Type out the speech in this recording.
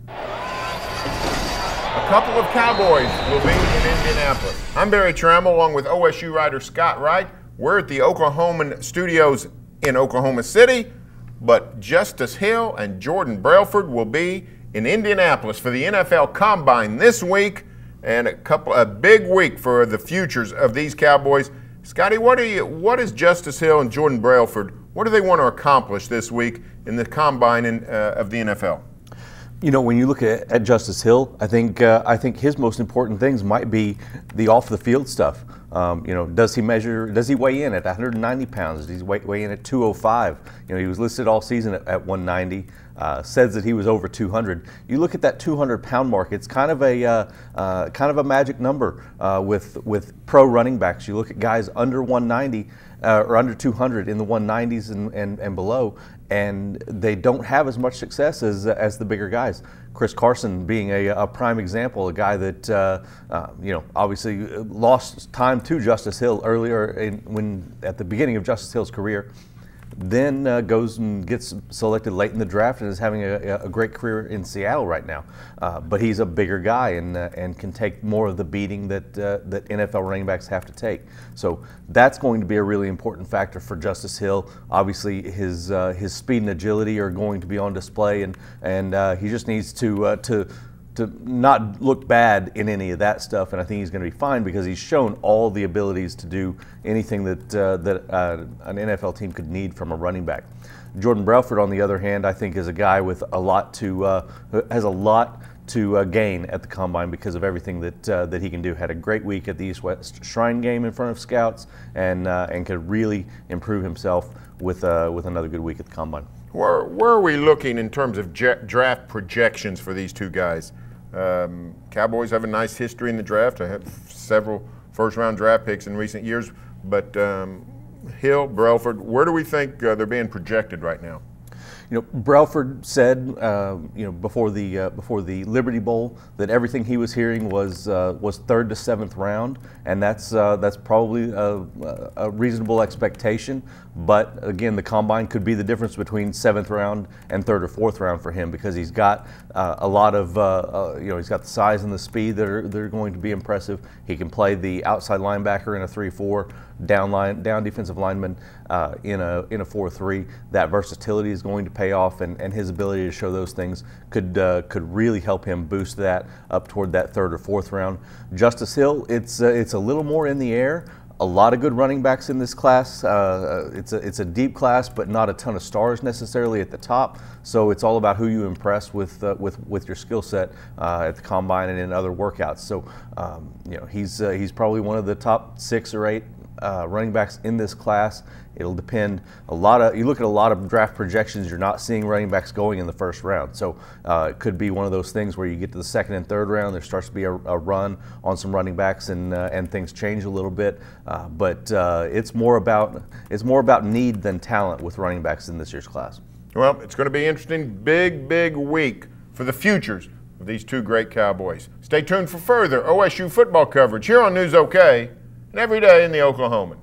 A couple of Cowboys will be in Indianapolis. I'm Barry Trammell along with OSU writer Scott Wright. We're at the Oklahoman studios in Oklahoma City, but Justice Hill and Jordan Brailford will be in Indianapolis for the NFL Combine this week, and a big week for the futures of these Cowboys. Scotty, what is Justice Hill and Jordan Brailford, what do they want to accomplish this week in the Combine of the NFL? You know, when you look at Justice Hill, I think his most important things might be the off the field stuff. You know, does he weigh in at 190 pounds? Does he weigh in at 205? You know, he was listed all season at 190. Says that he was over 200. You look at that 200-pound mark; it's kind of a magic number with pro running backs. You look at guys under 190 or under 200 in the 190s and below, and they don't have as much success as the bigger guys. Chris Carson being a prime example, a guy that you know, obviously lost time to Justice Hill earlier at the beginning of Justice Hill's career. Then goes and gets selected late in the draft and is having a great career in Seattle right now. But he's a bigger guy and can take more of the beating that NFL running backs have to take. So that's going to be a really important factor for Justice Hill. Obviously, his speed and agility are going to be on display, and he just needs to not look bad in any of that stuff, and I think he's going to be fine because he's shown all the abilities to do anything that an NFL team could need from a running back. Jordan Brailford, on the other hand, I think is a guy with a lot has a lot to gain at the Combine because of everything that he can do. Had a great week at the East-West Shrine game in front of scouts, and could really improve himself with another good week at the Combine. Where are we looking in terms of draft projections for these two guys? Cowboys have a nice history in the draft. I have several first-round draft picks in recent years, but Hill, Brailford, where do we think they're being projected right now? You know, Brailford said, you know, before the Liberty Bowl that everything he was hearing was 3rd to 7th round, and that's probably a reasonable expectation. But again, the Combine could be the difference between 7th round and 3rd or 4th round for him because he's got a lot of you know, he's got the size and the speed that are going to be impressive. He can play the outside linebacker in a 3-4, down defensive lineman in a 4-3. That versatility is going to pay off, and his ability to show those things could really help him boost that up toward that 3rd or 4th round. Justice Hill, it's a little more in the air. A lot of good running backs in this class. It's a deep class, but not a ton of stars necessarily at the top. So it's all about who you impress with your skill set at the Combine and in other workouts. So you know, he's probably one of the top 6 or 8 running backs in this class. It'll depend you look at a lot of draft projections, you're not seeing running backs going in the 1st round. So it could be one of those things where you get to the 2nd and 3rd round, there starts to be a run on some running backs, and things change a little bit. But it's more about need than talent with running backs in this year's class. Well, it's going to be interesting. Big week for the futures of these two great Cowboys. Stay tuned for further OSU football coverage here on News OK and every day in the Oklahoman.